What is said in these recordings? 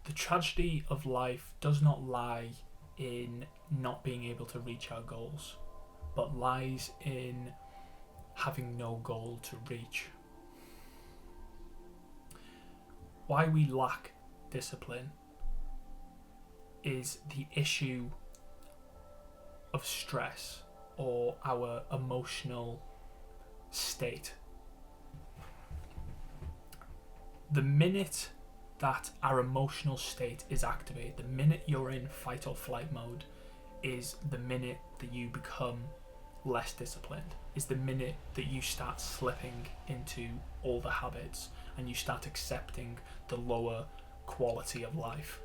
The tragedy of life does not lie in not being able to reach our goals, but lies in having no goal to reach. Why we lack discipline is the issue of stress or our emotional state. The minute that our emotional state is activated, the minute you're in fight or flight mode, is the minute that you become less disciplined, is the minute that you start slipping into all the habits and you start accepting the lower quality of life.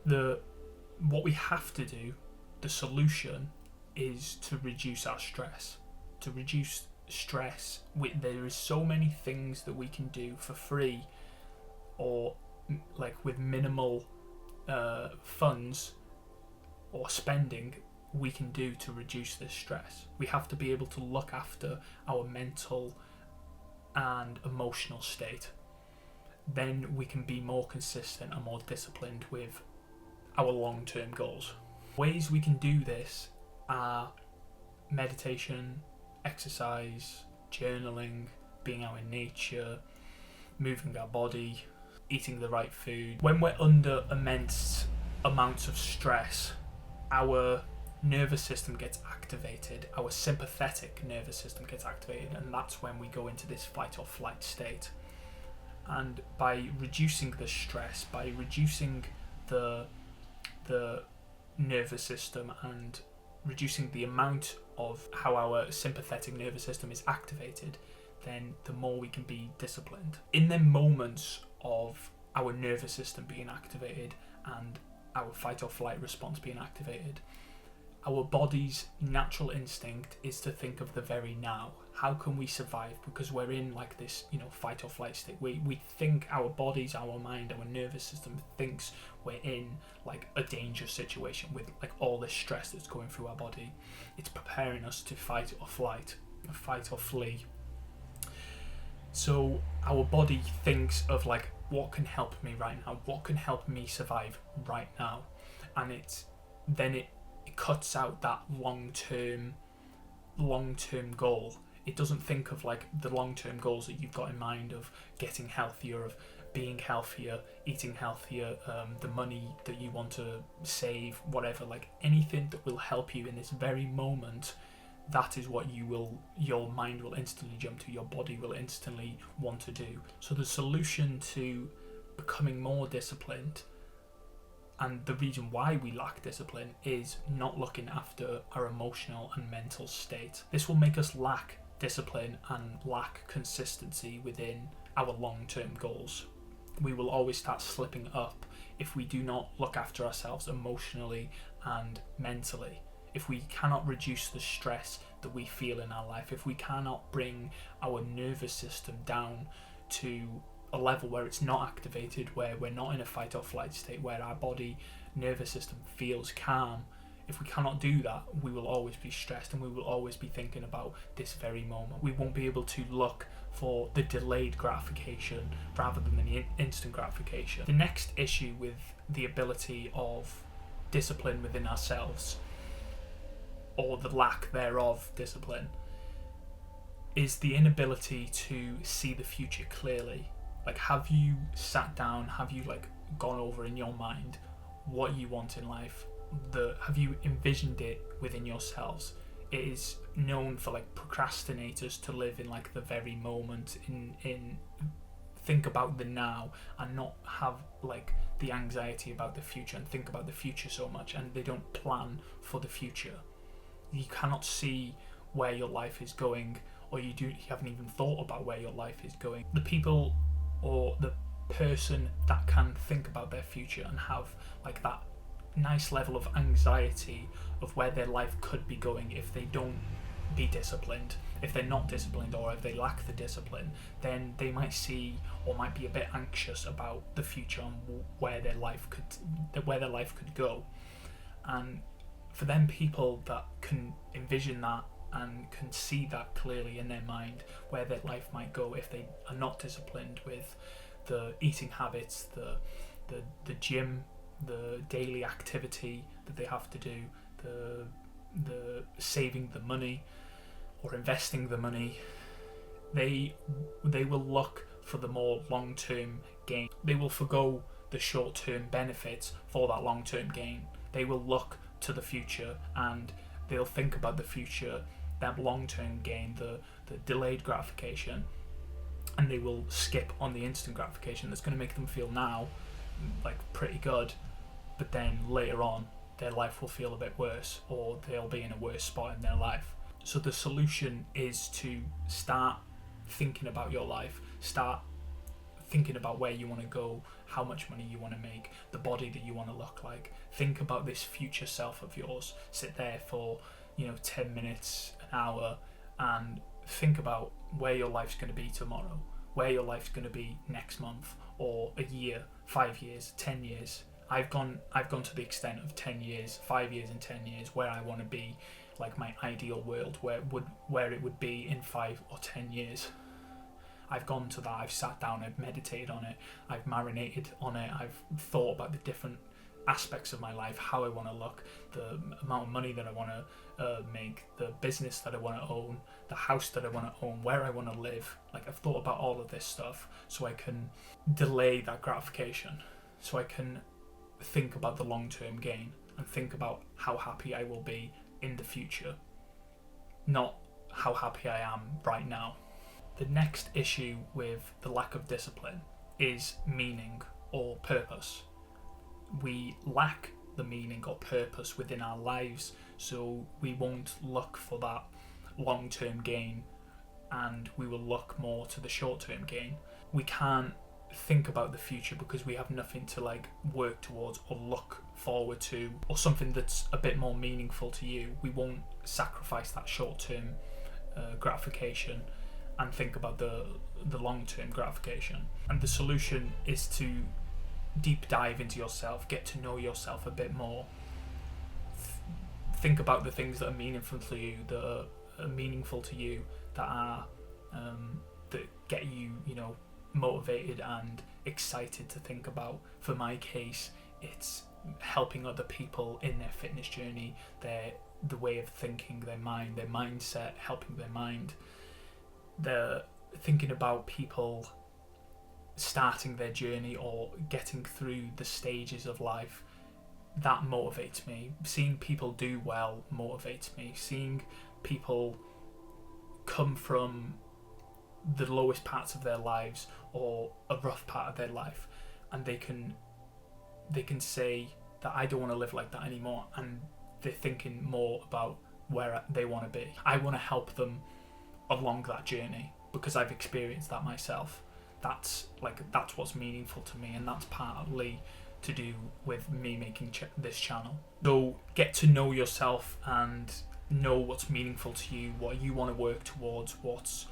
What we have to do, the solution, is to reduce our stress. To reduce stress, there is so many things that we can do for free or like with minimal funds or spending we can do to reduce this stress. We have to be able to look after our mental and emotional state. Then we can be more consistent and more disciplined with our long-term goals. Ways we can do this are meditation, exercise, journaling, being out in nature, moving our body, eating the right food. When we're under immense amounts of stress, our nervous system gets activated, our sympathetic nervous system gets activated, and that's when we go into this fight or flight state. And by reducing the stress, by reducing the nervous system and reducing the amount of how our sympathetic nervous system is activated, then the more we can be disciplined. In the moments of our nervous system being activated and our fight or flight response being activated, our body's natural instinct is to think of the very now. How can we survive? Because we're in like this, fight or flight state. We think, our bodies, our mind, our nervous system thinks we're in like a dangerous situation with like all this stress that's going through our body. It's preparing us to fight or flight, fight or flee. So our body thinks of like, what can help me right now? What can help me survive right now? And it cuts out that long-term goal. It doesn't think of like the long-term goals that you've got in mind of getting healthier, of being healthier, eating healthier, the money that you want to save, whatever, like anything that will help you in this very moment. That is what your mind will instantly jump to, your body will instantly want to do. So the solution to becoming more disciplined, and the reason why we lack discipline, is not looking after our emotional and mental state. This will make us lack discipline and lack consistency within our long-term goals. We will always start slipping up if we do not look after ourselves emotionally and mentally. If we cannot reduce the stress that we feel in our life, if we cannot bring our nervous system down to a level where it's not activated, where we're not in a fight or flight state, where our body nervous system feels calm, if we cannot do that, we will always be stressed and we will always be thinking about this very moment. We won't be able to look for the delayed gratification rather than the instant gratification. The next issue with the ability of discipline within ourselves, or the lack thereof discipline, is the inability to see the future clearly. Like, have you sat down, have you like gone over in your mind what you want in life? Have you envisioned it within yourselves? It is known for like procrastinators to live in like the very moment, in think about the now and not have like the anxiety about the future and think about the future so much, and they don't plan for the future. You cannot see where your life is going, or you haven't even thought about where your life is going. The people or the person that can think about their future and have like that nice level of anxiety of where their life could be going if they don't be disciplined, if they're not disciplined, or if they lack the discipline, then they might see or might be a bit anxious about the future and where their life could go. And for them, people that can envision that and can see that clearly in their mind where their life might go if they are not disciplined with the eating habits, the the gym, the daily activity that they have to do, the saving the money or investing the money. They will look for the more long-term gain. They will forgo the short-term benefits for that long-term gain. They will look to the future and they'll think about the future, that long-term gain, the delayed gratification, and they will skip on the instant gratification that's going to make them feel now like pretty good, but then later on their life will feel a bit worse, or they'll be in a worse spot in their life. So the solution is to start thinking about your life, start thinking about where you want to go, how much money you want to make, the body that you want to look like. Think about this future self of yours. Sit there for 10 minutes, an hour, and think about where your life's going to be tomorrow, where your life's going to be next month, or a year, 5 years, 10 years. I've gone to the extent of 10 years, 5 years and 10 years, where I want to be, like my ideal world, where it would be in 5 or 10 years. I've gone to that. I've sat down, I've meditated on it, I've marinated on it, I've thought about the different aspects of my life, how I want to look, the amount of money that I want to make, the business that I want to own, the house that I want to own, where I want to live. Like, I've thought about all of this stuff so I can delay that gratification, so I can think about the long-term gain and think about how happy I will be in the future, not how happy I am right now. The next issue with the lack of discipline is meaning or purpose. We lack the meaning or purpose within our lives, so we won't look for that long-term gain and we will look more to the short-term gain. We can't think about the future because we have nothing to work towards or look forward to, or something that's a bit more meaningful to you. We won't sacrifice that short-term gratification and think about the long-term gratification. And the solution is to deep dive into yourself, get to know yourself a bit more, think about the things that are meaningful to you, that get you, motivated and excited to think about. For my case, it's helping other people in their fitness journey, the way of thinking, their mind, their mindset, helping their mind. They're thinking about people starting their journey or getting through the stages of life. That motivates me. Seeing people do well motivates me. Seeing people come from the lowest parts of their lives or a rough part of their life, and they can say that I don't want to live like that anymore, and they're thinking more about where they want to be. I want to help them along that journey because I've experienced that myself. That's what's meaningful to me, and that's partly to do with me making this channel. So get to know yourself and know what's meaningful to you, what you want to work towards, what's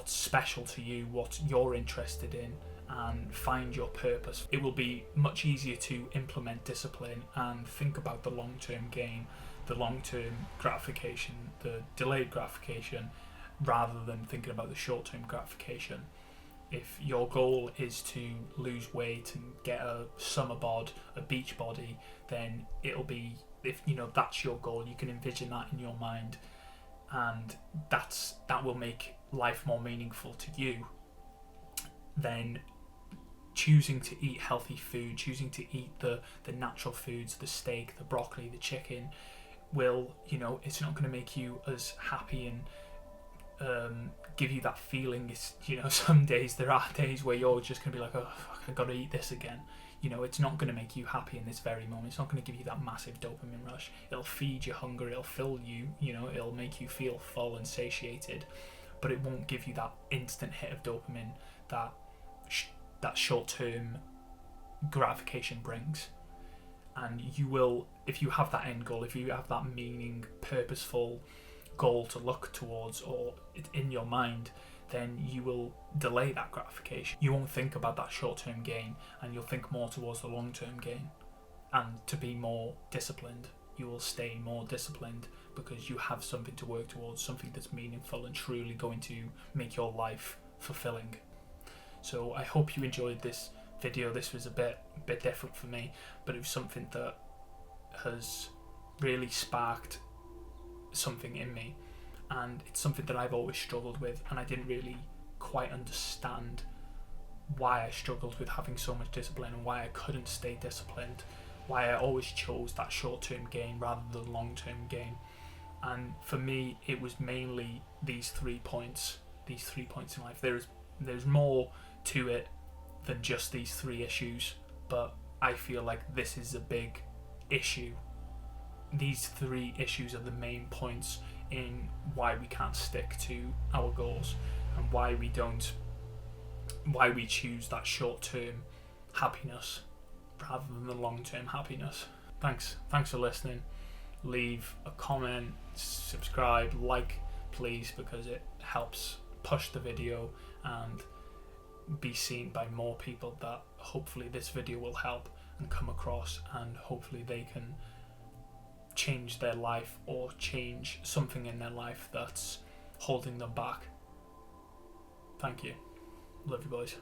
special to you, what you're interested in, and find your purpose. It will be much easier to implement discipline and think about the long-term gain, the long-term gratification, the delayed gratification, rather than thinking about the short-term gratification. If your goal is to lose weight and get a summer bod, a beach body, then it'll be, if that's your goal, you can envision that in your mind, and that will make life more meaningful to you. Then choosing to eat healthy food, choosing to eat the natural foods, the steak, the broccoli, the chicken, will, it's not going to make you as happy and give you that feeling. It's, there are days where you're just going to be like, oh fuck, I gotta eat this again. It's not going to make you happy in this very moment. It's not going to give you that massive dopamine rush. It'll feed your hunger, it'll fill you, it'll make you feel full and satiated, but it won't give you that instant hit of dopamine that short-term gratification brings. And you will, if you have that end goal, if you have that meaning, purposeful goal to look towards, or in your mind, then you will delay that gratification. You won't think about that short-term gain, and you'll think more towards the long-term gain. And to be more disciplined, you will stay more disciplined because you have something to work towards, something that's meaningful and truly going to make your life fulfilling. So I hope you enjoyed this video, this was a bit different for me, but it was something that has really sparked something in me, and it's something that I've always struggled with, and I didn't really quite understand why I struggled with having so much discipline and why I couldn't stay disciplined, why I always chose that short-term gain rather than long-term gain. And for me, it was mainly these 3 points in life. There's more to it than just these 3 issues, but I feel like this is a big issue. These 3 issues are the main points in why we can't stick to our goals and why we choose that short-term happiness rather than the long-term happiness. Thanks for listening. Leave a comment, subscribe, like, please, because it helps push the video and be seen by more people that hopefully this video will help and come across, and hopefully they can change their life or change something in their life that's holding them back. Thank you. Love you, boys.